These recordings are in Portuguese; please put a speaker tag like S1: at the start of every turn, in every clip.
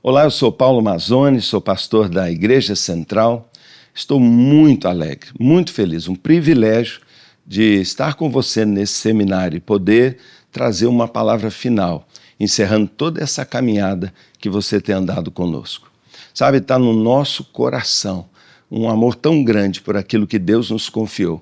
S1: Olá, eu sou Paulo Mazzoni, sou pastor da Igreja Central. Estou muito alegre, muito feliz, um privilégio de estar com você nesse seminário e poder trazer uma palavra final, encerrando toda essa caminhada que você tem andado conosco. Sabe, está no nosso coração um amor tão grande por aquilo que Deus nos confiou.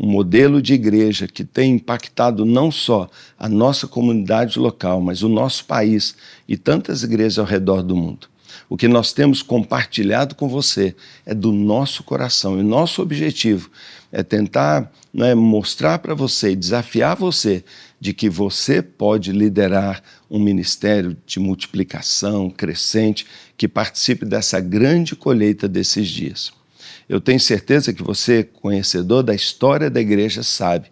S1: Um modelo de igreja que tem impactado não só a nossa comunidade local, mas o nosso país e tantas igrejas ao redor do mundo. O que nós temos compartilhado com você é do nosso coração. E o nosso objetivo é tentar mostrar para você e desafiar você de que você pode liderar um ministério de multiplicação crescente que participe dessa grande colheita desses dias. Eu tenho certeza que você, conhecedor da história da igreja, sabe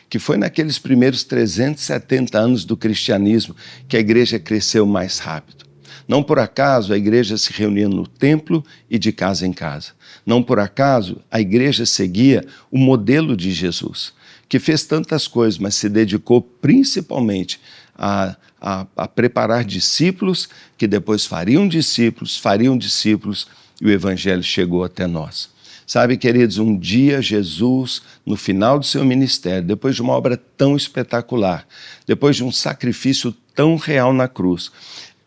S1: que foi naqueles primeiros 370 anos do cristianismo que a igreja cresceu mais rápido. Não por acaso a igreja se reunia no templo e de casa em casa. Não por acaso a igreja seguia o modelo de Jesus, que fez tantas coisas, mas se dedicou principalmente a preparar discípulos que depois fariam discípulos e o evangelho chegou até nós. Sabe, queridos, um dia Jesus, no final do seu ministério, depois de uma obra tão espetacular, depois de um sacrifício tão real na cruz,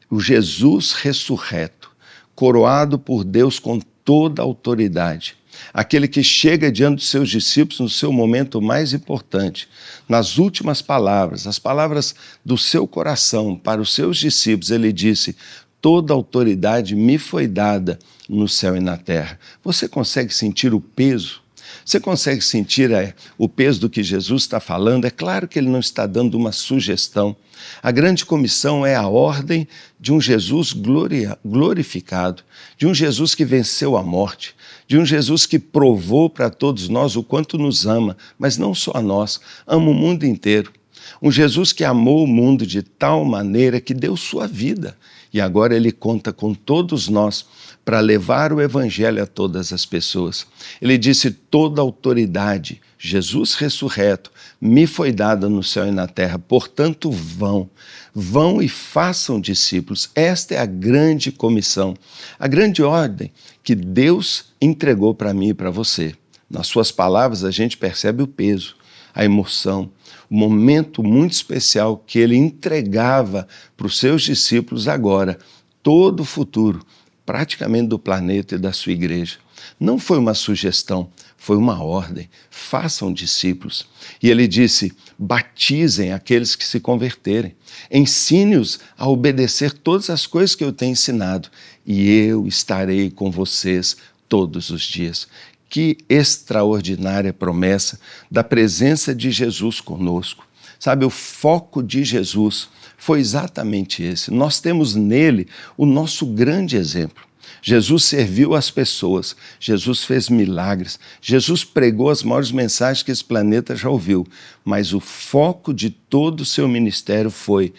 S1: o Jesus ressurreto, coroado por Deus com toda a autoridade, aquele que chega diante dos seus discípulos no seu momento mais importante, nas últimas palavras, as palavras do seu coração para os seus discípulos, ele disse: toda autoridade me foi dada no céu e na terra. Você consegue sentir o peso? Você consegue sentir o peso do que Jesus está falando? É claro que ele não está dando uma sugestão. A grande comissão é a ordem de um Jesus glorificado, de um Jesus que venceu a morte, de um Jesus que provou para todos nós o quanto nos ama, mas não só a nós, ama o mundo inteiro. Um Jesus que amou o mundo de tal maneira que deu sua vida. E agora ele conta com todos nós para levar o evangelho a todas as pessoas. Ele disse: toda autoridade, Jesus ressurreto, me foi dada no céu e na terra, portanto vão e façam discípulos. Esta é a grande comissão, a grande ordem que Deus entregou para mim e para você. Nas suas palavras a gente percebe o peso, a emoção, o momento muito especial que ele entregava para os seus discípulos agora, todo o futuro, praticamente do planeta e da sua igreja. Não foi uma sugestão, foi uma ordem. Façam discípulos. E ele disse: batizem aqueles que se converterem. Ensine-os a obedecer todas as coisas que eu tenho ensinado. E eu estarei com vocês todos os dias. Que extraordinária promessa da presença de Jesus conosco. Sabe, o foco de Jesus foi exatamente esse. Nós temos nele o nosso grande exemplo. Jesus serviu as pessoas, Jesus fez milagres, Jesus pregou as maiores mensagens que esse planeta já ouviu, mas o foco de todo o seu ministério foi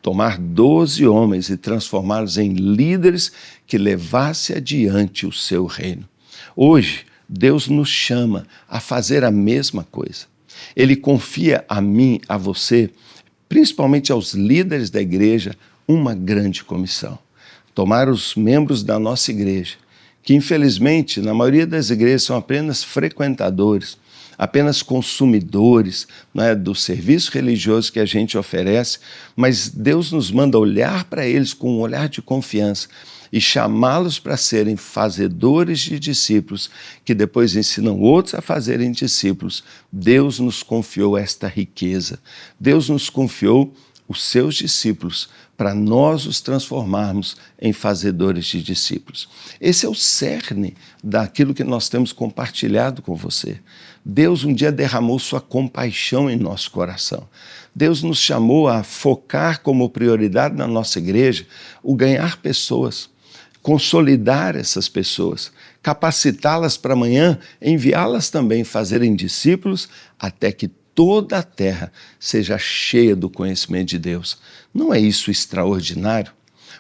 S1: tomar 12 homens e transformá-los em líderes que levassem adiante o seu reino. Hoje, Deus nos chama a fazer a mesma coisa. Ele confia a mim, a você, principalmente aos líderes da igreja, uma grande comissão. Tomar os membros da nossa igreja, que infelizmente, na maioria das igrejas, são apenas frequentadores, apenas consumidores do serviço religioso que a gente oferece, mas Deus nos manda olhar para eles com um olhar de confiança e chamá-los para serem fazedores de discípulos, que depois ensinam outros a fazerem discípulos. Deus nos confiou esta riqueza. Deus nos confiou os seus discípulos para nós os transformarmos em fazedores de discípulos. Esse é o cerne daquilo que nós temos compartilhado com você. Deus um dia derramou sua compaixão em nosso coração. Deus nos chamou a focar como prioridade na nossa igreja o ganhar pessoas, consolidar essas pessoas, capacitá-las para amanhã, enviá-las também fazerem discípulos até que toda a terra seja cheia do conhecimento de Deus. Não é isso extraordinário?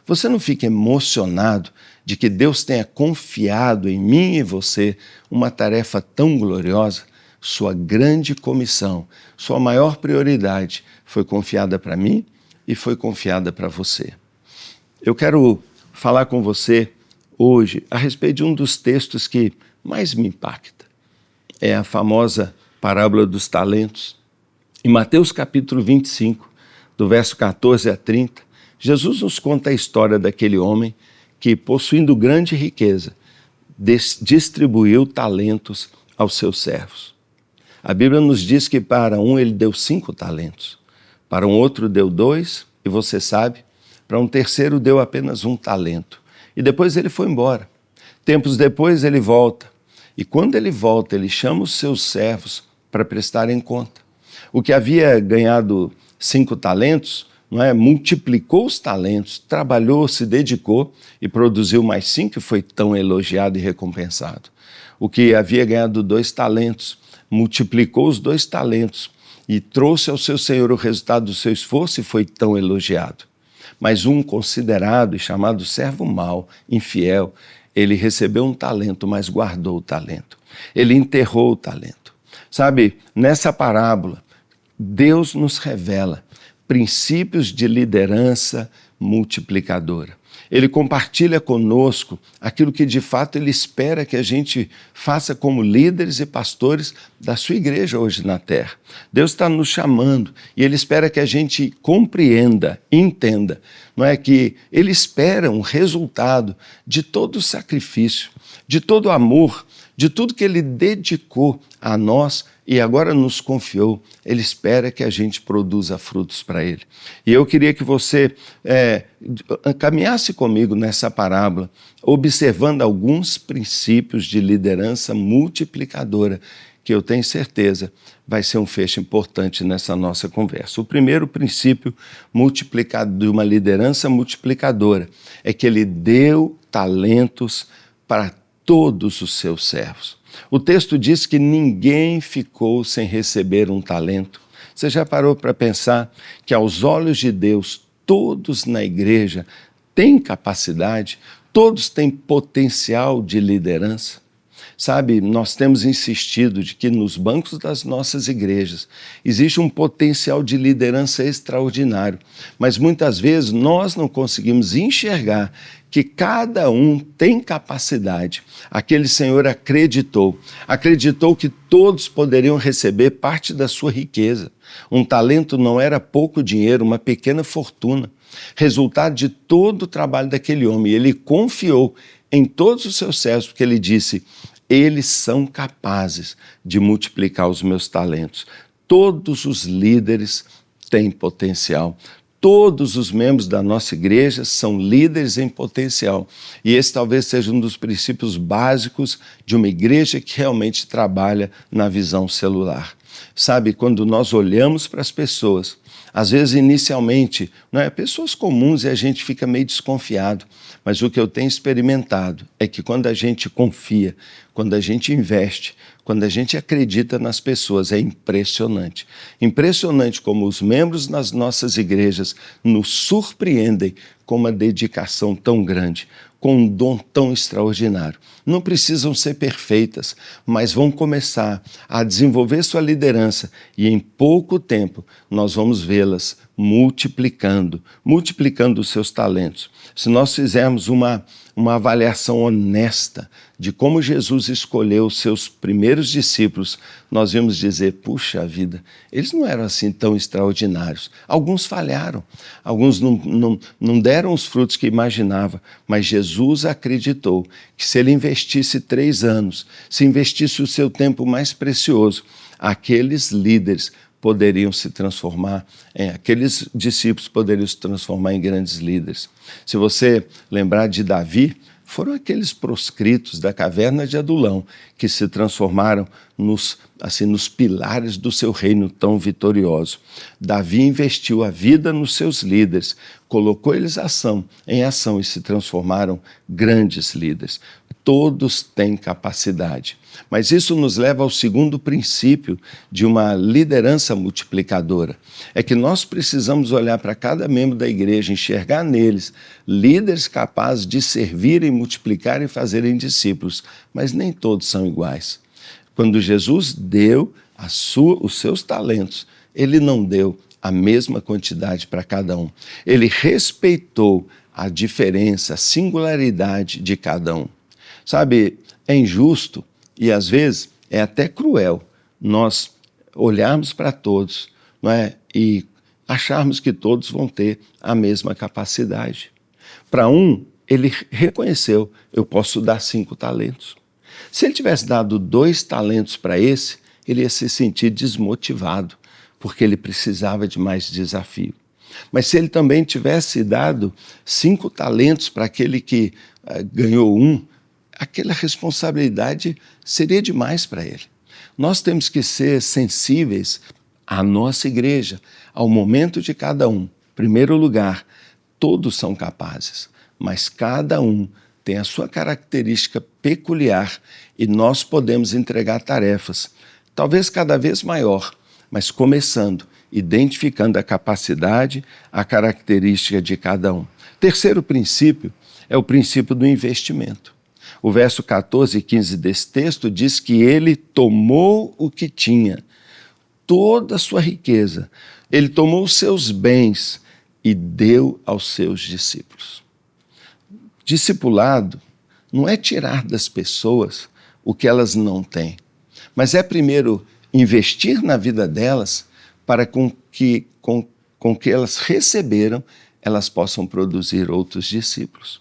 S1: Você não fica emocionado de que Deus tenha confiado em mim e você uma tarefa tão gloriosa? Sua grande comissão, sua maior prioridade foi confiada para mim e foi confiada para você. Eu quero falar com você hoje a respeito de um dos textos que mais me impacta. É a famosa parábola dos talentos. Em Mateus capítulo 25, do verso 14 a 30, Jesus nos conta a história daquele homem que, possuindo grande riqueza, distribuiu talentos aos seus servos. A Bíblia nos diz que para um ele deu 5 talentos, para um outro deu 2, e você sabe, para um terceiro deu apenas 1 talento. E depois ele foi embora. Tempos depois ele volta, e quando ele volta, ele chama os seus servos para prestarem conta. O que havia ganhado 5 talentos, multiplicou os talentos, trabalhou, se dedicou e produziu mais 5 e foi tão elogiado e recompensado. O que havia ganhado 2 talentos, multiplicou os 2 talentos e trouxe ao seu senhor o resultado do seu esforço e foi tão elogiado. Mas um considerado e chamado servo mau, infiel, ele recebeu 1 talento, mas guardou o talento. Ele enterrou o talento. Sabe, nessa parábola, Deus nos revela princípios de liderança multiplicadora. Ele compartilha conosco aquilo que de fato ele espera que a gente faça como líderes e pastores da sua igreja hoje na terra. Deus está nos chamando e ele espera que a gente compreenda, entenda, que ele espera um resultado de todo o sacrifício, de todo o amor, de tudo que ele dedicou a nós e agora nos confiou. Ele espera que a gente produza frutos para ele. E eu queria que você caminhasse comigo nessa parábola, observando alguns princípios de liderança multiplicadora, que eu tenho certeza vai ser um fecho importante nessa nossa conversa. O primeiro princípio multiplicado de uma liderança multiplicadora é que ele deu talentos para todos os seus servos. O texto diz que ninguém ficou sem receber 1 talento. Você já parou para pensar que aos olhos de Deus, todos na igreja têm capacidade, todos têm potencial de liderança? Sabe, nós temos insistido de que nos bancos das nossas igrejas existe um potencial de liderança extraordinário, mas muitas vezes nós não conseguimos enxergar que cada um tem capacidade. Aquele Senhor acreditou que todos poderiam receber parte da sua riqueza. 1 talento não era pouco dinheiro, uma pequena fortuna, resultado de todo o trabalho daquele homem. Ele confiou em todos os seus servos, porque ele disse: eles são capazes de multiplicar os meus talentos. Todos os líderes têm potencial. Todos os membros da nossa igreja são líderes em potencial. E esse talvez seja um dos princípios básicos de uma igreja que realmente trabalha na visão celular. Sabe, quando nós olhamos para as pessoas, às vezes inicialmente, pessoas comuns, e a gente fica meio desconfiado. Mas o que eu tenho experimentado é que quando a gente confia, quando a gente investe, quando a gente acredita nas pessoas, é impressionante. Impressionante como os membros das nossas igrejas nos surpreendem com uma dedicação tão grande, com um dom tão extraordinário. Não precisam ser perfeitas, mas vão começar a desenvolver sua liderança e em pouco tempo nós vamos vê-las multiplicando os seus talentos. Se nós fizermos uma avaliação honesta de como Jesus escolheu os seus primeiros discípulos, nós vamos dizer: puxa vida, eles não eram assim tão extraordinários. Alguns falharam, alguns não deram os frutos que imaginava, mas Jesus acreditou que se ele investisse 3 anos, se investisse o seu tempo mais precioso, aqueles líderes poderiam se transformar, aqueles discípulos poderiam se transformar em grandes líderes. Se você lembrar de Davi, foram aqueles proscritos da caverna de Adulão que se transformaram nos pilares do seu reino tão vitorioso. Davi investiu a vida nos seus líderes, colocou eles em ação e se transformaram grandes líderes. Todos têm capacidade. Mas isso nos leva ao segundo princípio de uma liderança multiplicadora. É que nós precisamos olhar para cada membro da igreja, enxergar neles líderes capazes de servirem, multiplicarem e fazerem discípulos. Mas nem todos são iguais. Quando Jesus deu os seus talentos, ele não deu a mesma quantidade para cada um. Ele respeitou a diferença, a singularidade de cada um. Sabe, é injusto e às vezes é até cruel nós olharmos para todos, não é? E acharmos que todos vão ter a mesma capacidade. Para um, ele reconheceu, eu posso dar 5 talentos. Se ele tivesse dado 2 talentos para esse, ele ia se sentir desmotivado, porque ele precisava de mais desafio. Mas se ele também tivesse dado 5 talentos para aquele que ganhou 1, aquela responsabilidade seria demais para ele. Nós temos que ser sensíveis à nossa igreja, ao momento de cada um. Em primeiro lugar, todos são capazes, mas cada um tem a sua característica peculiar e nós podemos entregar tarefas, talvez cada vez maior, mas começando, identificando a capacidade, a característica de cada um. Terceiro princípio é o princípio do investimento. O verso 14 e 15 desse texto diz que ele tomou o que tinha, toda a sua riqueza, ele tomou os seus bens e deu aos seus discípulos. Discipulado não é tirar das pessoas o que elas não têm, mas é primeiro investir na vida delas para com que elas receberam, elas possam produzir outros discípulos.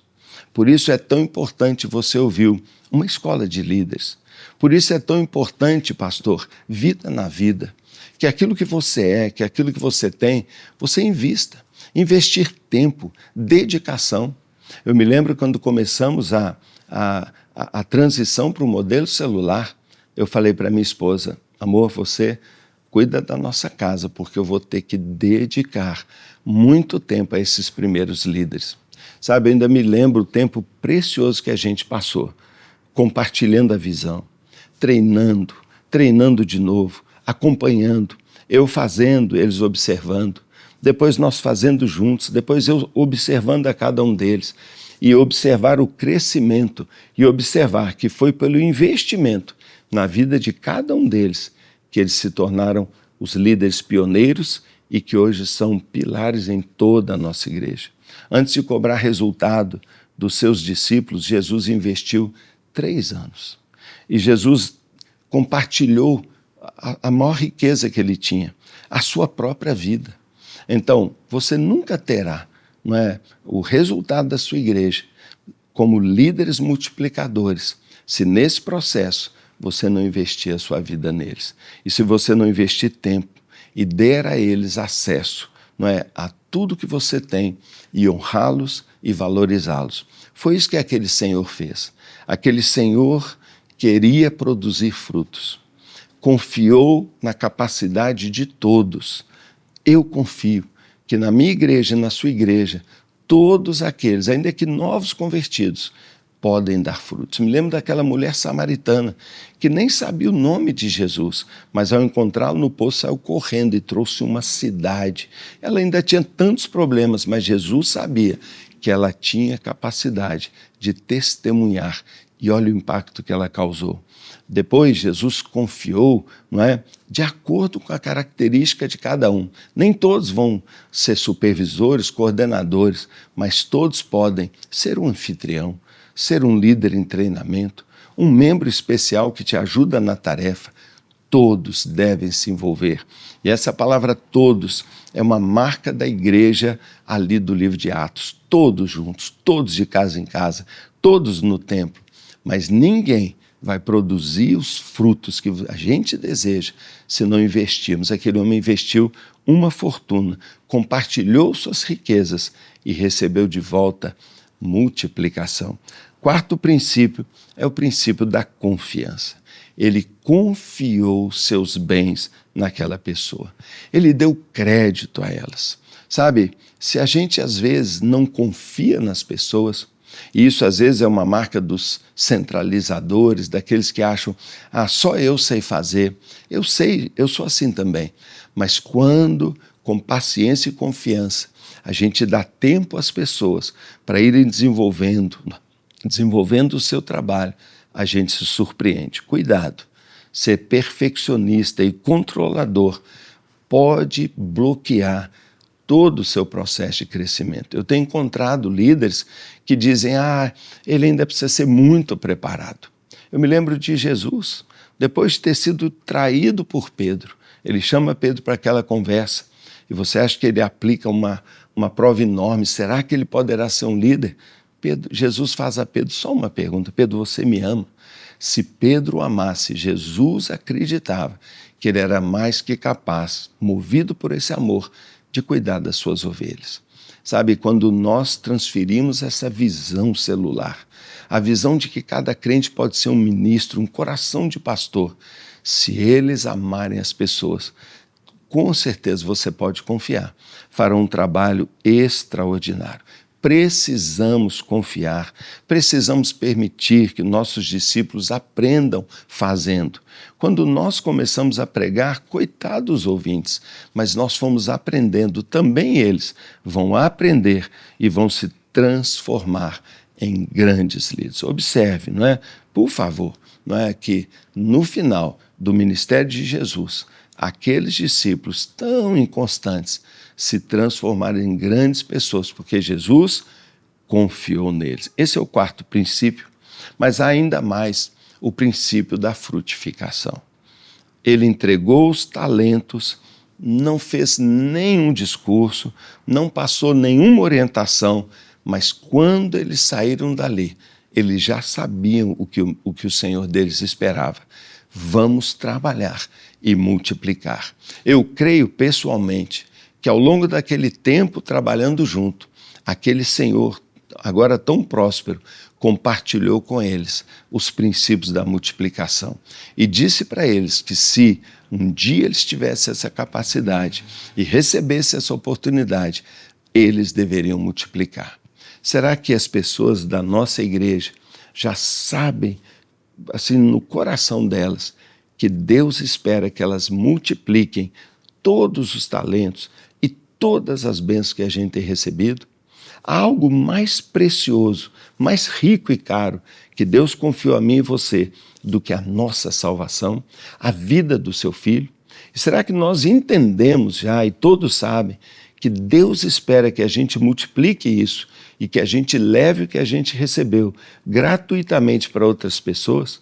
S1: Por isso é tão importante, você ouviu, uma escola de líderes. Por isso é tão importante, pastor, vida na vida. Que aquilo que você é, que aquilo que você tem, você invista. Investir tempo, dedicação. Eu me lembro quando começamos a transição para o modelo celular, eu falei para minha esposa, amor, você cuida da nossa casa, porque eu vou ter que dedicar muito tempo a esses primeiros líderes. Sabe, eu ainda me lembro o tempo precioso que a gente passou, compartilhando a visão, treinando de novo, acompanhando, eu fazendo, eles observando, depois nós fazendo juntos, depois eu observando a cada um deles, e observar o crescimento, e observar que foi pelo investimento na vida de cada um deles que eles se tornaram os líderes pioneiros e que hoje são pilares em toda a nossa igreja. Antes de cobrar resultado dos seus discípulos, Jesus investiu 3 anos. E Jesus compartilhou a maior riqueza que ele tinha, a sua própria vida. Então, você nunca terá, não é, o resultado da sua igreja como líderes multiplicadores, se nesse processo você não investir a sua vida neles. E se você não investir tempo e der a eles acesso, não é, a tudo que você tem e honrá-los e valorizá-los. Foi isso que aquele Senhor fez. Aquele Senhor queria produzir frutos. Confiou na capacidade de todos. Eu confio que na minha igreja e na sua igreja, todos aqueles, ainda que novos convertidos, podem dar frutos. Me lembro daquela mulher samaritana que nem sabia o nome de Jesus, mas ao encontrá-lo no poço saiu correndo e trouxe uma cidade. Ela ainda tinha tantos problemas, mas Jesus sabia que ela tinha capacidade de testemunhar e olha o impacto que ela causou. Depois Jesus confiou, não é, de acordo com a característica de cada um. Nem todos vão ser supervisores, coordenadores, mas todos podem ser um anfitrião, ser um líder em treinamento, um membro especial que te ajuda na tarefa. Todos devem se envolver. E essa palavra todos é uma marca da igreja ali do livro de Atos. Todos juntos, todos de casa em casa, todos no templo. Mas ninguém vai produzir os frutos que a gente deseja se não investirmos. Aquele homem investiu uma fortuna, compartilhou suas riquezas e recebeu de volta multiplicação. Quarto princípio é o princípio da confiança. Ele confiou seus bens naquela pessoa. Ele deu crédito a elas. Sabe, se a gente às vezes não confia nas pessoas, e isso às vezes é uma marca dos centralizadores, daqueles que acham, só eu sei fazer. Eu sei, eu sou assim também. Mas quando, com paciência e confiança, a gente dá tempo às pessoas para irem desenvolvendo o seu trabalho, a gente se surpreende. Cuidado, ser perfeccionista e controlador pode bloquear todo o seu processo de crescimento. Eu tenho encontrado líderes que dizem, ele ainda precisa ser muito preparado. Eu me lembro de Jesus, depois de ter sido traído por Pedro, ele chama Pedro para aquela conversa, e você acha que ele aplica uma prova enorme, será que ele poderá ser um líder? Jesus faz a Pedro só uma pergunta, Pedro, você me ama? Se Pedro o amasse, Jesus acreditava que ele era mais que capaz, movido por esse amor, de cuidar das suas ovelhas. Sabe, quando nós transferimos essa visão celular, a visão de que cada crente pode ser um ministro, um coração de pastor, se eles amarem as pessoas, com certeza você pode confiar, farão um trabalho extraordinário. Precisamos confiar, precisamos permitir que nossos discípulos aprendam fazendo. Quando nós começamos a pregar, coitados ouvintes, mas nós fomos aprendendo, também eles vão aprender e vão se transformar em grandes líderes. Observe, não é? Por favor, não é que no final do ministério de Jesus, aqueles discípulos tão inconstantes se transformaram em grandes pessoas, porque Jesus confiou neles. Esse é o quarto princípio, mas há ainda mais o princípio da frutificação. Ele entregou os talentos, não fez nenhum discurso, não passou nenhuma orientação, mas quando eles saíram dali, eles já sabiam o que o Senhor deles esperava. Vamos trabalhar e multiplicar. Eu creio pessoalmente que ao longo daquele tempo trabalhando junto, aquele Senhor, agora tão próspero, compartilhou com eles os princípios da multiplicação e disse para eles que se um dia eles tivessem essa capacidade e recebessem essa oportunidade, eles deveriam multiplicar. Será que as pessoas da nossa igreja já sabem, assim, no coração delas, que Deus espera que elas multipliquem todos os talentos e todas as bênçãos que a gente tem recebido? Há algo mais precioso, mais rico e caro que Deus confiou a mim e você do que a nossa salvação, a vida do seu filho? E será que nós entendemos já, e todos sabem, que Deus espera que a gente multiplique isso e que a gente leve o que a gente recebeu gratuitamente para outras pessoas?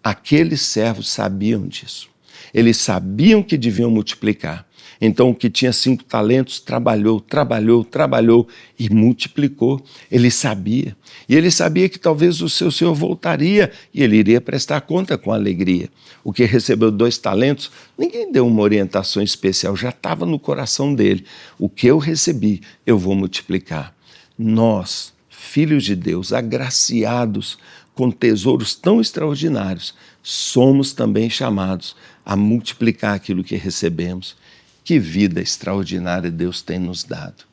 S1: Aqueles servos sabiam disso. Eles sabiam que deviam multiplicar. Então, o que tinha 5 talentos trabalhou e multiplicou. Ele sabia. E ele sabia que talvez o seu senhor voltaria e ele iria prestar conta com alegria. O que recebeu 2 talentos, ninguém deu uma orientação especial, já estava no coração dele. O que eu recebi, eu vou multiplicar. Nós, filhos de Deus, agraciados com tesouros tão extraordinários, somos também chamados a multiplicar aquilo que recebemos. Que vida extraordinária Deus tem nos dado.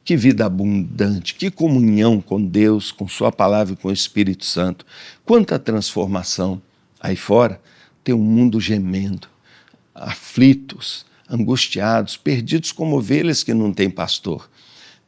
S1: Que vida abundante, que comunhão com Deus, com sua palavra e com o Espírito Santo. Quanta transformação. Aí fora tem um mundo gemendo, aflitos, angustiados, perdidos como ovelhas que não têm pastor.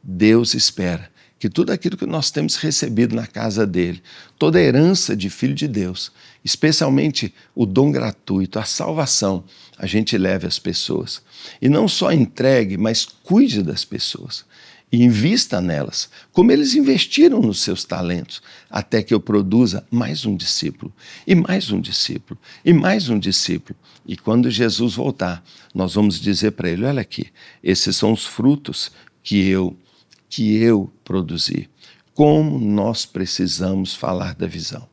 S1: Deus espera que tudo aquilo que nós temos recebido na casa dele, toda a herança de filho de Deus, especialmente o dom gratuito, a salvação, a gente leve às pessoas. E não só entregue, mas cuide das pessoas e invista nelas, como eles investiram nos seus talentos, até que eu produza mais um discípulo, e mais um discípulo, e mais um discípulo. E quando Jesus voltar, nós vamos dizer para ele, olha aqui, esses são os frutos que eu produzi. Como nós precisamos falar da visão.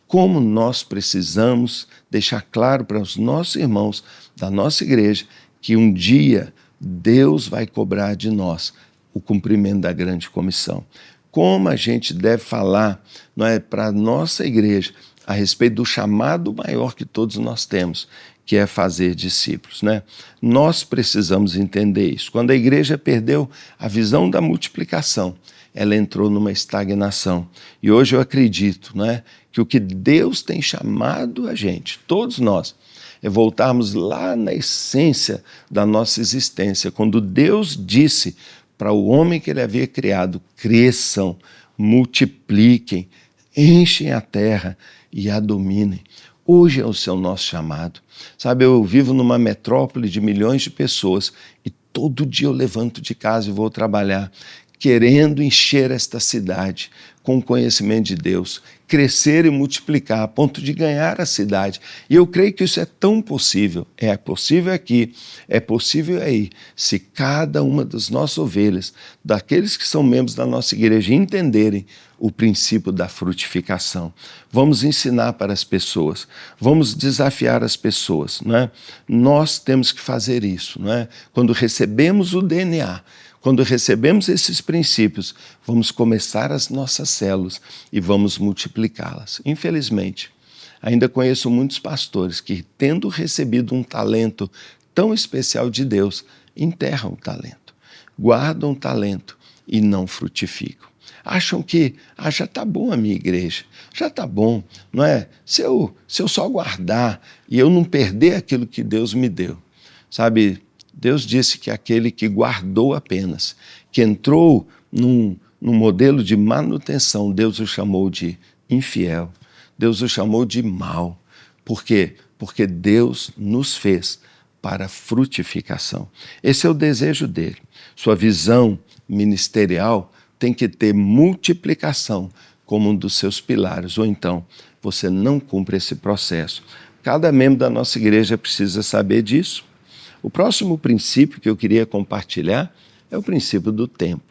S1: Como nós precisamos deixar claro para os nossos irmãos da nossa igreja que um dia Deus vai cobrar de nós o cumprimento da grande comissão. Como a gente deve falar, não é, para a nossa igreja a respeito do chamado maior que todos nós temos, que é fazer discípulos, né? Nós precisamos entender isso. Quando a igreja perdeu a visão da multiplicação, ela entrou numa estagnação. E hoje eu acredito, né, que o que Deus tem chamado a gente, todos nós, é voltarmos lá na essência da nossa existência, quando Deus disse para o homem que ele havia criado, cresçam, multipliquem, enchem a terra e a dominem. Hoje é o nosso chamado. Sabe, eu vivo numa metrópole de milhões de pessoas e Todo dia eu levanto de casa e vou trabalhar, querendo encher esta cidade com o conhecimento de Deus, crescer e multiplicar a ponto de ganhar a cidade. E eu creio que isso é tão possível. É possível aqui, é possível aí, se cada uma das nossas ovelhas, daqueles que são membros da nossa igreja, entenderem o princípio da frutificação. Vamos ensinar para as pessoas, vamos desafiar as pessoas, não é? Nós temos que fazer isso, não é? Quando recebemos o DNA, quando recebemos esses princípios, vamos começar as nossas células e vamos multiplicá-las. Infelizmente, ainda conheço muitos pastores que, tendo recebido um talento tão especial de Deus, enterram o talento, guardam o talento e não frutificam. Acham que já está bom a minha igreja, já está bom, não é? Se eu só guardar e eu não perder aquilo que Deus me deu. Sabe, Deus disse que aquele que guardou apenas, que entrou num modelo de manutenção, Deus o chamou de infiel, Deus o chamou de mau. Por quê? Porque Deus nos fez para frutificação. Esse é o desejo dele. Sua visão ministerial tem que ter multiplicação como um dos seus pilares, ou então você não cumpre esse processo. Cada membro da nossa igreja precisa saber disso. O próximo princípio que eu queria compartilhar é o princípio do tempo.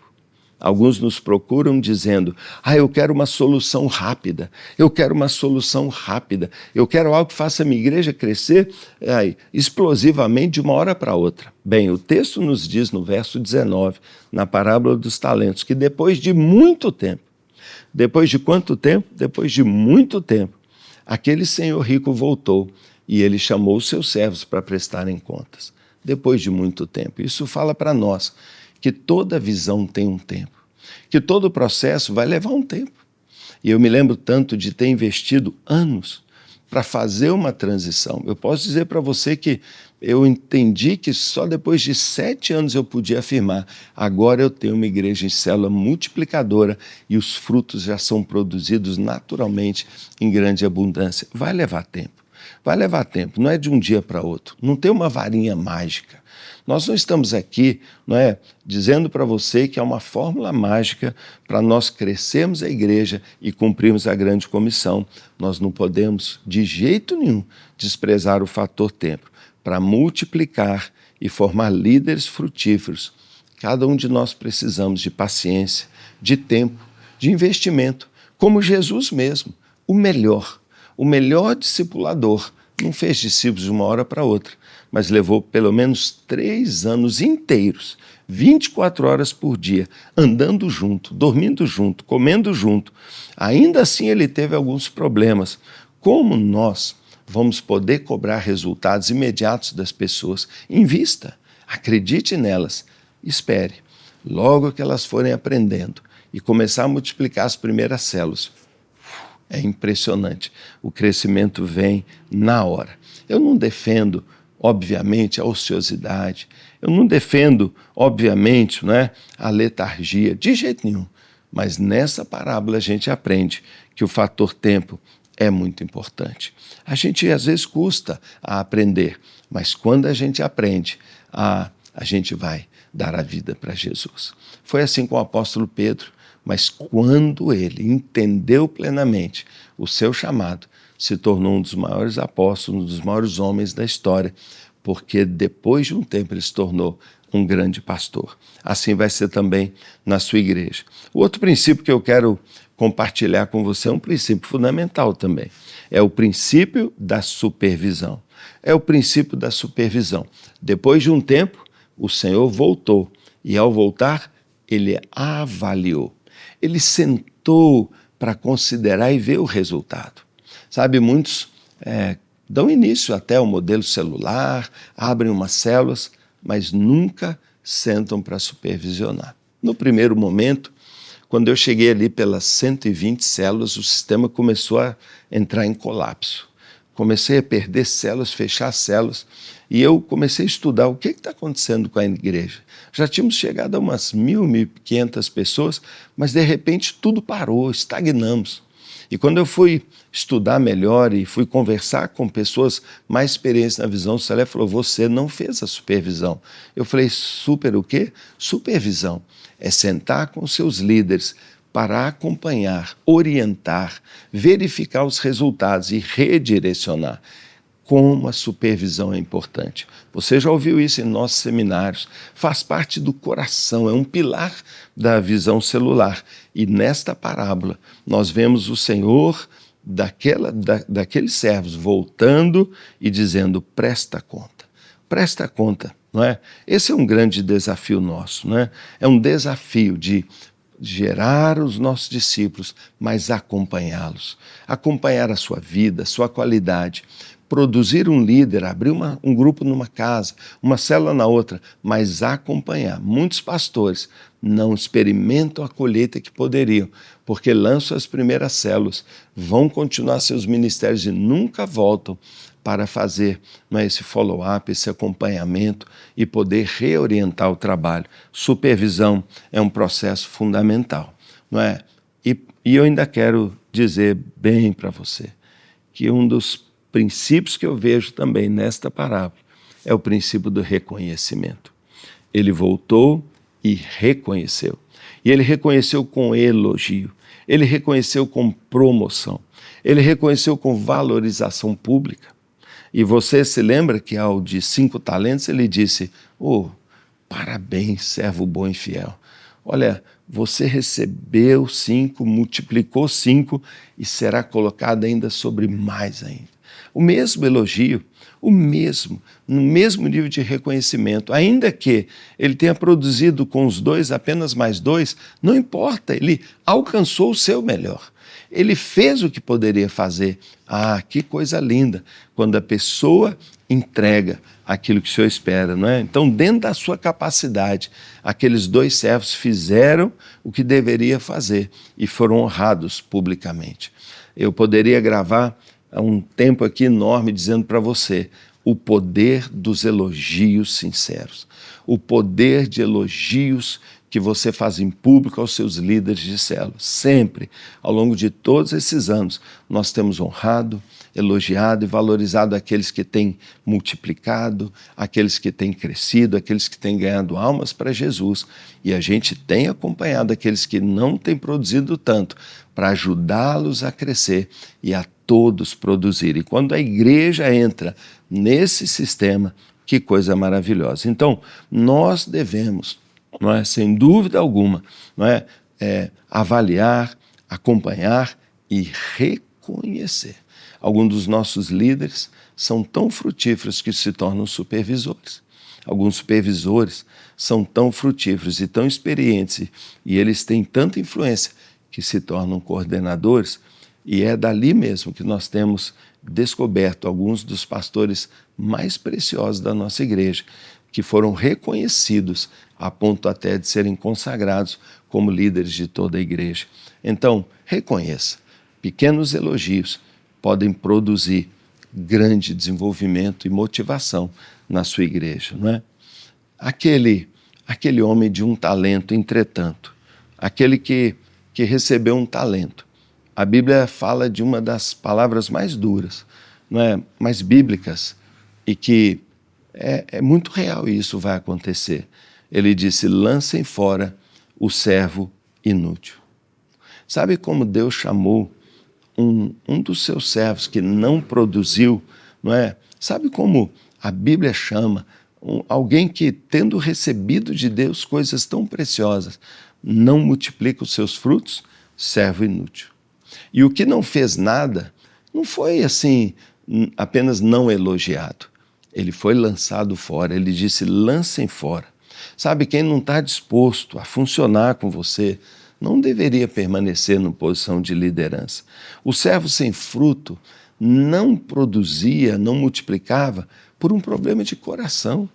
S1: Alguns nos procuram dizendo, eu quero uma solução rápida, eu quero uma solução rápida, eu quero algo que faça a minha igreja crescer explosivamente de uma hora para outra. Bem, o texto nos diz no verso 19, na parábola dos talentos, que depois de muito tempo, depois de quanto tempo? Depois de muito tempo, aquele senhor rico voltou e ele chamou os seus servos para prestarem contas. Depois de muito tempo. Isso fala para nós que toda visão tem um tempo, que todo processo vai levar um tempo. E eu me lembro tanto de ter investido anos para fazer uma transição. Eu posso dizer para você que eu entendi que só depois de 7 anos eu podia afirmar, agora eu tenho uma igreja em célula multiplicadora e os frutos já são produzidos naturalmente em grande abundância. Vai levar tempo. Vai levar tempo, não é de um dia para outro, não tem uma varinha mágica. Nós não estamos aqui, dizendo para você que é uma fórmula mágica para nós crescermos a igreja e cumprirmos a grande comissão. Nós não podemos, de jeito nenhum, desprezar o fator tempo para multiplicar e formar líderes frutíferos. Cada um de nós precisamos de paciência, de tempo, de investimento, como Jesus mesmo, o melhor discipulador. Não fez discípulos de uma hora para outra, mas levou pelo menos 3 anos inteiros, 24 horas por dia, andando junto, dormindo junto, comendo junto. Ainda assim ele teve alguns problemas. Como nós vamos poder cobrar resultados imediatos das pessoas? Invista, acredite nelas, espere. Logo que elas forem aprendendo e começar a multiplicar as primeiras células, é impressionante, o crescimento vem na hora. Eu não defendo, obviamente, a ociosidade, eu não defendo, obviamente, a letargia, de jeito nenhum. Mas nessa parábola a gente aprende que o fator tempo é muito importante. A gente às vezes custa a aprender, mas quando a gente aprende, a gente vai dar a vida para Jesus. Foi assim com o apóstolo Pedro. Mas quando ele entendeu plenamente o seu chamado, se tornou um dos maiores apóstolos, um dos maiores homens da história, porque depois de um tempo ele se tornou um grande pastor. Assim vai ser também na sua igreja. O outro princípio que eu quero compartilhar com você é um princípio fundamental também. É o princípio da supervisão. É o princípio da supervisão. Depois de um tempo, o Senhor voltou e ao voltar, ele avaliou. Ele sentou para considerar e ver o resultado. Sabe, muitos dão início até ao modelo celular, abrem umas células, mas nunca sentam para supervisionar. No primeiro momento, quando eu cheguei ali pelas 120 células, o sistema começou a entrar em colapso. Comecei a perder células, fechar células, e eu comecei a estudar o que está acontecendo com a igreja. Já tínhamos chegado a umas 1.000, 1.500 pessoas, mas de repente tudo parou, estagnamos. E quando eu fui estudar melhor e fui conversar com pessoas mais experientes na visão, o Salé falou, você não fez a supervisão. Eu falei, super o quê? Supervisão. É sentar com os seus líderes para acompanhar, orientar, verificar os resultados e redirecionar. Como a supervisão é importante. Você já ouviu isso em nossos seminários. Faz parte do coração, é um pilar da visão celular. E nesta parábola, nós vemos o Senhor daqueles servos voltando e dizendo, presta conta, não é? Esse é um grande desafio nosso, não é? É um desafio de gerar os nossos discípulos, mas acompanhá-los, acompanhar a sua vida, a sua qualidade, produzir um líder, abrir um grupo numa casa, uma célula na outra, mas acompanhar. Muitos pastores não experimentam a colheita que poderiam, porque lançam as primeiras células, vão continuar seus ministérios e nunca voltam para fazer esse follow-up, esse acompanhamento e poder reorientar o trabalho. Supervisão é um processo fundamental, não é? E eu ainda quero dizer bem para você que um dos princípios que eu vejo também nesta parábola é o princípio do reconhecimento. Ele voltou e reconheceu. E ele reconheceu com elogio, ele reconheceu com promoção, ele reconheceu com valorização pública. E você se lembra que ao de 5 talentos ele disse, parabéns, servo bom e fiel. Olha, você recebeu 5, multiplicou 5 e será colocado ainda sobre mais ainda. O mesmo elogio, no mesmo nível de reconhecimento, ainda que ele tenha produzido com os 2 apenas mais 2, não importa, ele alcançou o seu melhor. Ele fez o que poderia fazer. Que coisa linda, quando a pessoa entrega aquilo que o Senhor espera, não é? Então, dentro da sua capacidade, aqueles 2 servos fizeram o que deveria fazer e foram honrados publicamente. Eu poderia gravar um tempo aqui enorme dizendo para você o poder dos elogios sinceros, o poder de elogios que você faz em público aos seus líderes de célula. Sempre, ao longo de todos esses anos, nós temos honrado, elogiado e valorizado aqueles que têm multiplicado, aqueles que têm crescido, aqueles que têm ganhado almas para Jesus. E a gente tem acompanhado aqueles que não têm produzido tanto, para ajudá-los a crescer e a todos produzirem. E quando a igreja entra nesse sistema, que coisa maravilhosa. Então, nós devemos, não é, sem dúvida alguma, não é, avaliar, acompanhar e reconhecer. Alguns dos nossos líderes são tão frutíferos que se tornam supervisores. Alguns supervisores são tão frutíferos e tão experientes e eles têm tanta influência que se tornam coordenadores, e é dali mesmo que nós temos descoberto alguns dos pastores mais preciosos da nossa igreja, que foram reconhecidos a ponto até de serem consagrados como líderes de toda a igreja. Então, reconheça, pequenos elogios podem produzir grande desenvolvimento e motivação na sua igreja, não é? Aquele homem de um talento, entretanto, aquele que recebeu um talento. A Bíblia fala de uma das palavras mais duras, não é? Mais bíblicas, e que é muito real e isso vai acontecer. Ele disse, lancem fora o servo inútil. Sabe como Deus chamou um dos seus servos que não produziu, não é? Sabe como a Bíblia chama alguém que, tendo recebido de Deus coisas tão preciosas, não multiplica os seus frutos? Servo inútil. E o que não fez nada, não foi assim, apenas não elogiado. Ele foi lançado fora, ele disse, lancem fora. Sabe, quem não está disposto a funcionar com você, não deveria permanecer na posição de liderança. O servo sem fruto não produzia, não multiplicava por um problema de coração.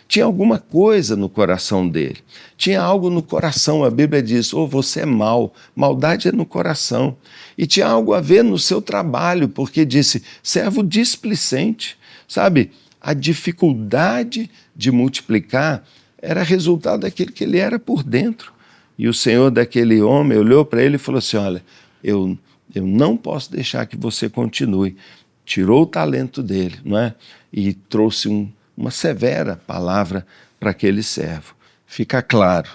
S1: Tinha alguma coisa no coração dele. Tinha algo no coração, a Bíblia diz, você é mau, maldade é no coração. E tinha algo a ver no seu trabalho, porque disse, servo displicente. Sabe, a dificuldade de multiplicar era resultado daquilo que ele era por dentro. E o Senhor daquele homem olhou para ele e falou assim, olha, eu eu não posso deixar que você continue. Tirou o talento dele, não é? E trouxe uma severa palavra para aquele servo. Fica claro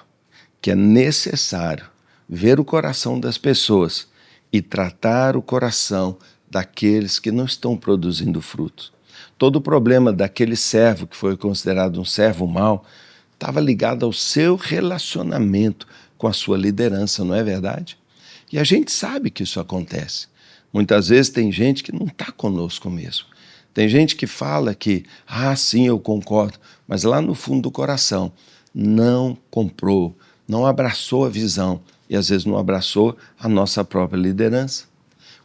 S1: que é necessário ver o coração das pessoas e tratar o coração daqueles que não estão produzindo frutos. Todo o problema daquele servo que foi considerado um servo mau estava ligado ao seu relacionamento com a sua liderança, não é verdade? E a gente sabe que isso acontece. Muitas vezes tem gente que não está conosco mesmo. Tem gente que fala que, sim, eu concordo, mas lá no fundo do coração não comprou, não abraçou a visão e às vezes não abraçou a nossa própria liderança.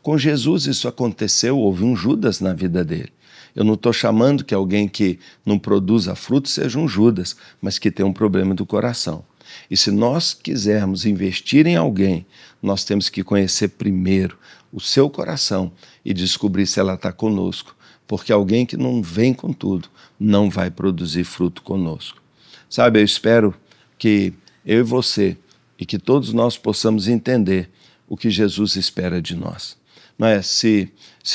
S1: Com Jesus isso aconteceu, houve um Judas na vida dele. Eu não estou chamando que alguém que não produza fruto seja um Judas, mas que tem um problema do coração. E se nós quisermos investir em alguém, nós temos que conhecer primeiro o seu coração e descobrir se ela está conosco, porque alguém que não vem com tudo não vai produzir fruto conosco. Sabe, eu espero que eu e você e que todos nós possamos entender o que Jesus espera de nós. Não é? Se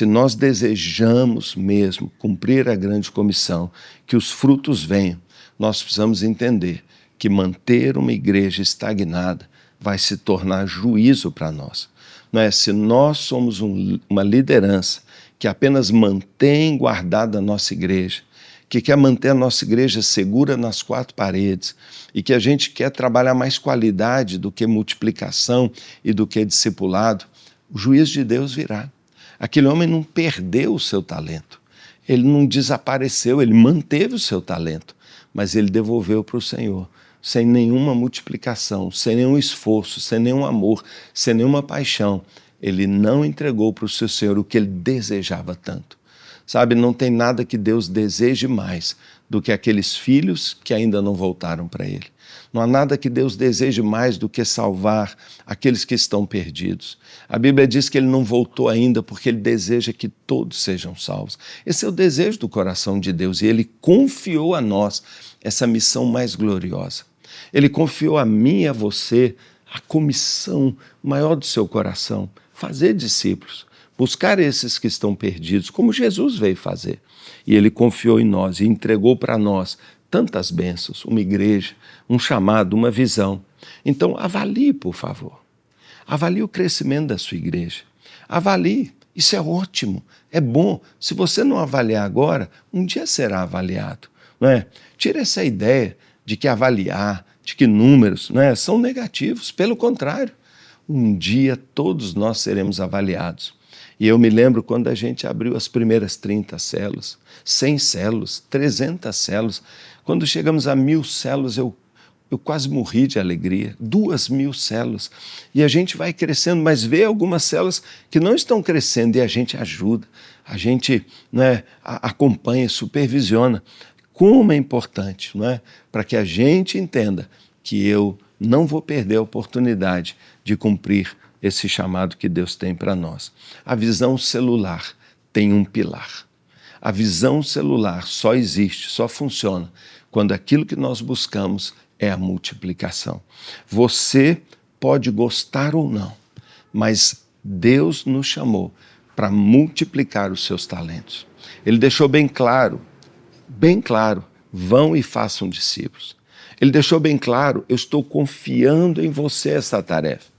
S1: nós desejamos mesmo cumprir a grande comissão, que os frutos venham, nós precisamos entender que manter uma igreja estagnada vai se tornar juízo para nós. Não é? Se nós somos uma liderança que apenas mantém guardada a nossa igreja, que quer manter a nossa igreja segura nas quatro paredes e que a gente quer trabalhar mais qualidade do que multiplicação e do que discipulado, o juízo de Deus virá. Aquele homem não perdeu o seu talento, ele não desapareceu, ele manteve o seu talento, mas ele devolveu para o Senhor, sem nenhuma multiplicação, sem nenhum esforço, sem nenhum amor, sem nenhuma paixão. Ele não entregou para o seu Senhor o que ele desejava tanto. Sabe, não tem nada que Deus deseje mais do que aqueles filhos que ainda não voltaram para Ele. Não há nada que Deus deseje mais do que salvar aqueles que estão perdidos. A Bíblia diz que Ele não voltou ainda porque Ele deseja que todos sejam salvos. Esse é o desejo do coração de Deus e Ele confiou a nós essa missão mais gloriosa. Ele confiou a mim e a você a comissão maior do seu coração, fazer discípulos, buscar esses que estão perdidos, como Jesus veio fazer. E Ele confiou em nós e entregou para nós tantas bênçãos, uma igreja, um chamado, uma visão. Então, avalie, por favor. Avalie o crescimento da sua igreja. Avalie. Isso é ótimo, é bom. Se você não avaliar agora, um dia será avaliado. Não é? Tira essa ideia de que avaliar, de que números são negativos. Pelo contrário, um dia todos nós seremos avaliados. E eu me lembro quando a gente abriu as primeiras 30 células, 100 células, 300 células. Quando chegamos a 1000 células, eu quase morri de alegria. 2000 células. E a gente vai crescendo, mas vê algumas células que não estão crescendo e a gente ajuda, a gente acompanha, supervisiona. Como é importante, para que a gente entenda que eu não vou perder a oportunidade de cumprir esse chamado que Deus tem para nós. A visão celular tem um pilar. A visão celular só existe, só funciona quando aquilo que nós buscamos é a multiplicação. Você pode gostar ou não, mas Deus nos chamou para multiplicar os seus talentos. Ele deixou bem claro, vão e façam discípulos. Ele deixou bem claro, eu estou confiando em você essa tarefa.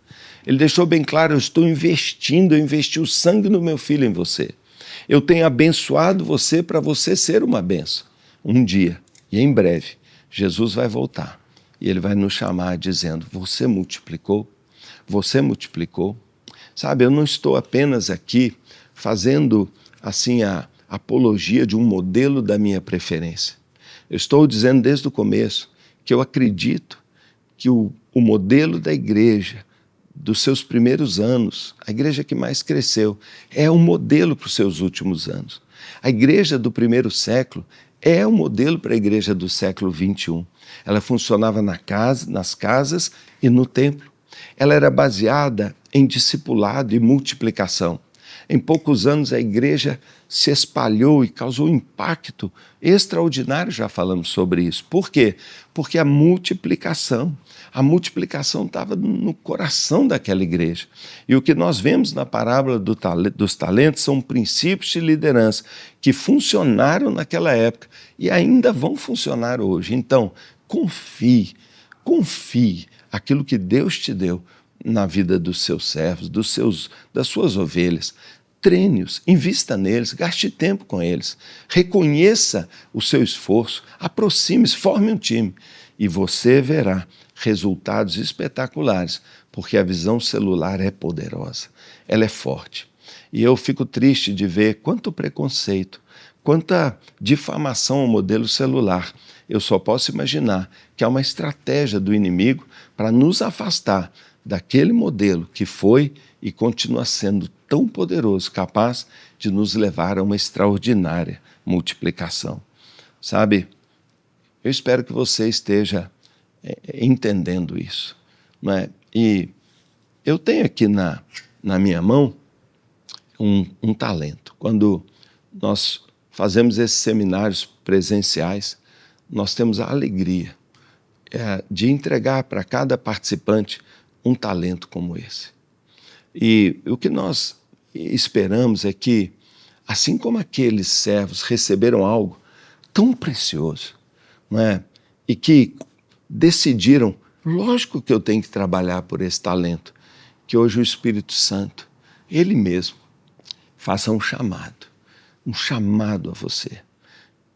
S1: Ele deixou bem claro, eu estou investindo, eu investi o sangue do meu filho em você. Eu tenho abençoado você para você ser uma bênção. Um dia, e em breve, Jesus vai voltar e Ele vai nos chamar dizendo, você multiplicou? Você multiplicou? Sabe, eu não estou apenas aqui fazendo assim a apologia de um modelo da minha preferência. Eu estou dizendo desde o começo que eu acredito que o modelo da igreja dos seus primeiros anos, a igreja que mais cresceu, é um modelo para os seus últimos anos. A igreja do primeiro século é um modelo para a igreja do século 21. Ela funcionava nas casas e no templo. Ela era baseada em discipulado e multiplicação. Em poucos anos a igreja se espalhou e causou um impacto extraordinário, já falamos sobre isso. Por quê? Porque a multiplicação estava no coração daquela igreja. E o que nós vemos na parábola dos talentos são princípios de liderança que funcionaram naquela época e ainda vão funcionar hoje. Então, confie aquilo que Deus te deu na vida dos seus servos, das suas ovelhas. Treine-os, invista neles, gaste tempo com eles, reconheça o seu esforço, aproxime-se, forme um time e você verá resultados espetaculares, porque a visão celular é poderosa, ela é forte. E eu fico triste de ver quanto preconceito, quanta difamação ao modelo celular. Eu só posso imaginar que há uma estratégia do inimigo para nos afastar daquele modelo que foi e continua sendo tão poderoso, capaz de nos levar a uma extraordinária multiplicação. Sabe, eu espero que você esteja entendendo isso, não é? E eu tenho aqui na minha mão um talento. Quando nós fazemos esses seminários presenciais, nós temos a alegria de entregar para cada participante um talento como esse. E o que nós esperamos é que, assim como aqueles servos receberam algo tão precioso, não é? E que decidiram, lógico que eu tenho que trabalhar por esse talento, que hoje o Espírito Santo, Ele mesmo, faça um chamado a você,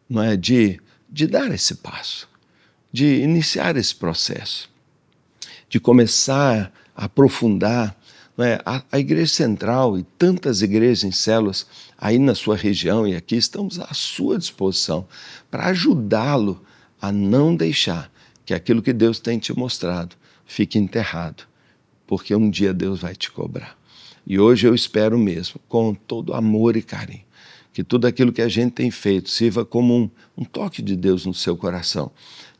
S1: não é? De dar esse passo, de iniciar esse processo, de começar a aprofundar. Não é? A Igreja Central e tantas igrejas em células aí na sua região e aqui estamos à sua disposição para ajudá-lo a não deixar que aquilo que Deus tem te mostrado fique enterrado, porque um dia Deus vai te cobrar. E hoje eu espero mesmo, com todo amor e carinho, que tudo aquilo que a gente tem feito sirva como um toque de Deus no seu coração.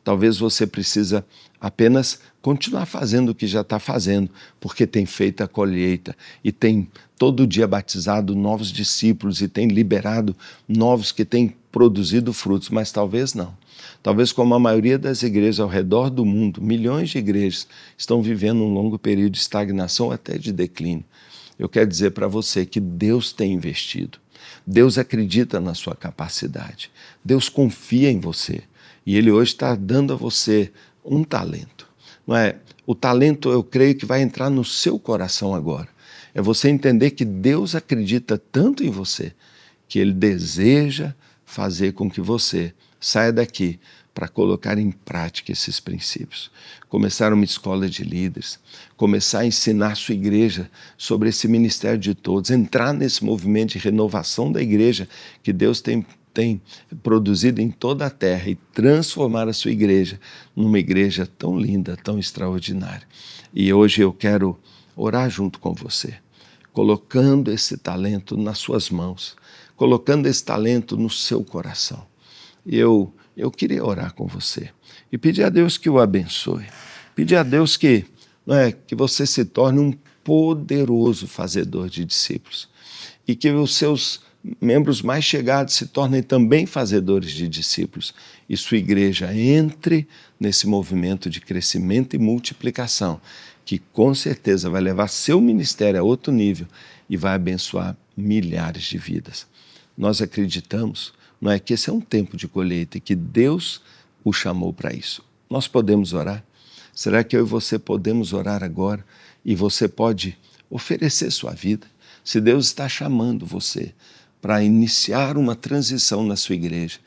S1: Talvez você precisa apenas continuar fazendo o que já está fazendo, porque tem feito a colheita e tem todo dia batizado novos discípulos e tem liberado novos que têm produzido frutos, mas talvez não. Talvez como a maioria das igrejas ao redor do mundo, milhões de igrejas estão vivendo um longo período de estagnação até de declínio. Eu quero dizer para você que Deus tem investido. Deus acredita na sua capacidade. Deus confia em você. E Ele hoje está dando a você um talento. Não é? O talento, eu creio que vai entrar no seu coração agora. É você entender que Deus acredita tanto em você que Ele deseja fazer com que você saia daqui para colocar em prática esses princípios. Começar uma escola de líderes, começar a ensinar a sua igreja sobre esse ministério de todos, entrar nesse movimento de renovação da igreja que Deus tem produzido em toda a terra e transformar a sua igreja numa igreja tão linda, tão extraordinária. E hoje eu quero orar junto com você, colocando esse talento nas suas mãos, colocando esse talento no seu coração. E eu queria orar com você e pedir a Deus que o abençoe, pedir a Deus que você se torne um poderoso fazedor de discípulos e que os seus membros mais chegados se tornem também fazedores de discípulos e sua igreja entre nesse movimento de crescimento e multiplicação, que com certeza vai levar seu ministério a outro nível e vai abençoar milhares de vidas. Nós acreditamos, não é, que esse é um tempo de colheita e que Deus o chamou para isso. Nós podemos orar? Será que eu e você podemos orar agora e você pode oferecer sua vida? Se Deus está chamando você para iniciar uma transição na sua igreja,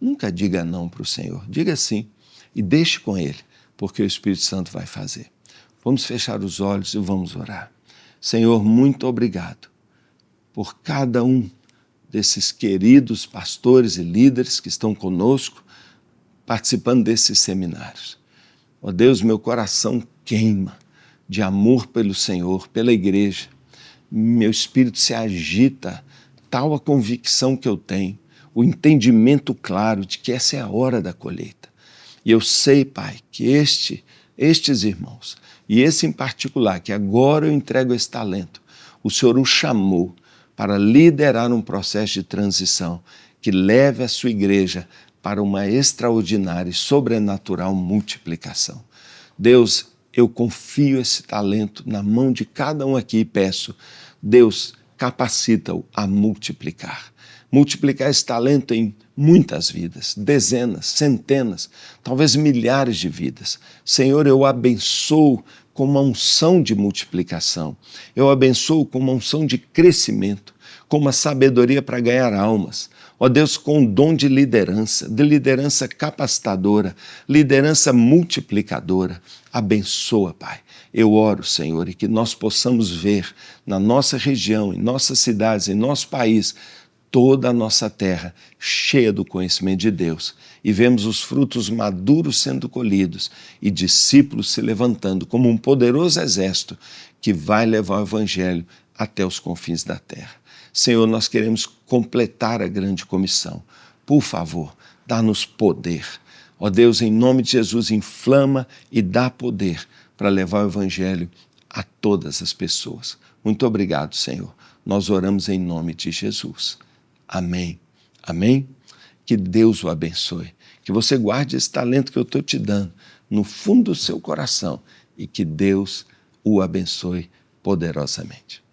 S1: nunca diga não para o Senhor, diga sim e deixe com Ele, porque o Espírito Santo vai fazer. Vamos fechar os olhos e vamos orar. Senhor, muito obrigado por cada um desses queridos pastores e líderes que estão conosco, participando desses seminários. Ó Deus, meu coração queima de amor pelo Senhor, pela igreja. Meu espírito se agita, tal a convicção que eu tenho, o entendimento claro de que essa é a hora da colheita. E eu sei, Pai, que estes irmãos, e esse em particular, que agora eu entrego esse talento, o Senhor o chamou para liderar um processo de transição que leve a sua igreja para uma extraordinária e sobrenatural multiplicação. Deus, eu confio esse talento na mão de cada um aqui e peço, Deus, capacita-o a multiplicar. Multiplicar esse talento em muitas vidas, dezenas, centenas, talvez milhares de vidas. Senhor, eu abençoo com uma unção de multiplicação. Eu abençoo com uma unção de crescimento, com uma sabedoria para ganhar almas. Ó Deus, com o dom de liderança capacitadora, liderança multiplicadora. Abençoa, Pai. Eu oro, Senhor, e que nós possamos ver na nossa região, em nossas cidades, em nosso país, toda a nossa terra cheia do conhecimento de Deus e vemos os frutos maduros sendo colhidos e discípulos se levantando como um poderoso exército que vai levar o Evangelho até os confins da terra. Senhor, nós queremos completar a grande comissão. Por favor, dá-nos poder. Ó Deus, em nome de Jesus, inflama e dá poder para levar o Evangelho a todas as pessoas. Muito obrigado, Senhor. Nós oramos em nome de Jesus. Amém. Amém? Que Deus o abençoe. Que você guarde esse talento que eu estou te dando no fundo do seu coração e que Deus o abençoe poderosamente.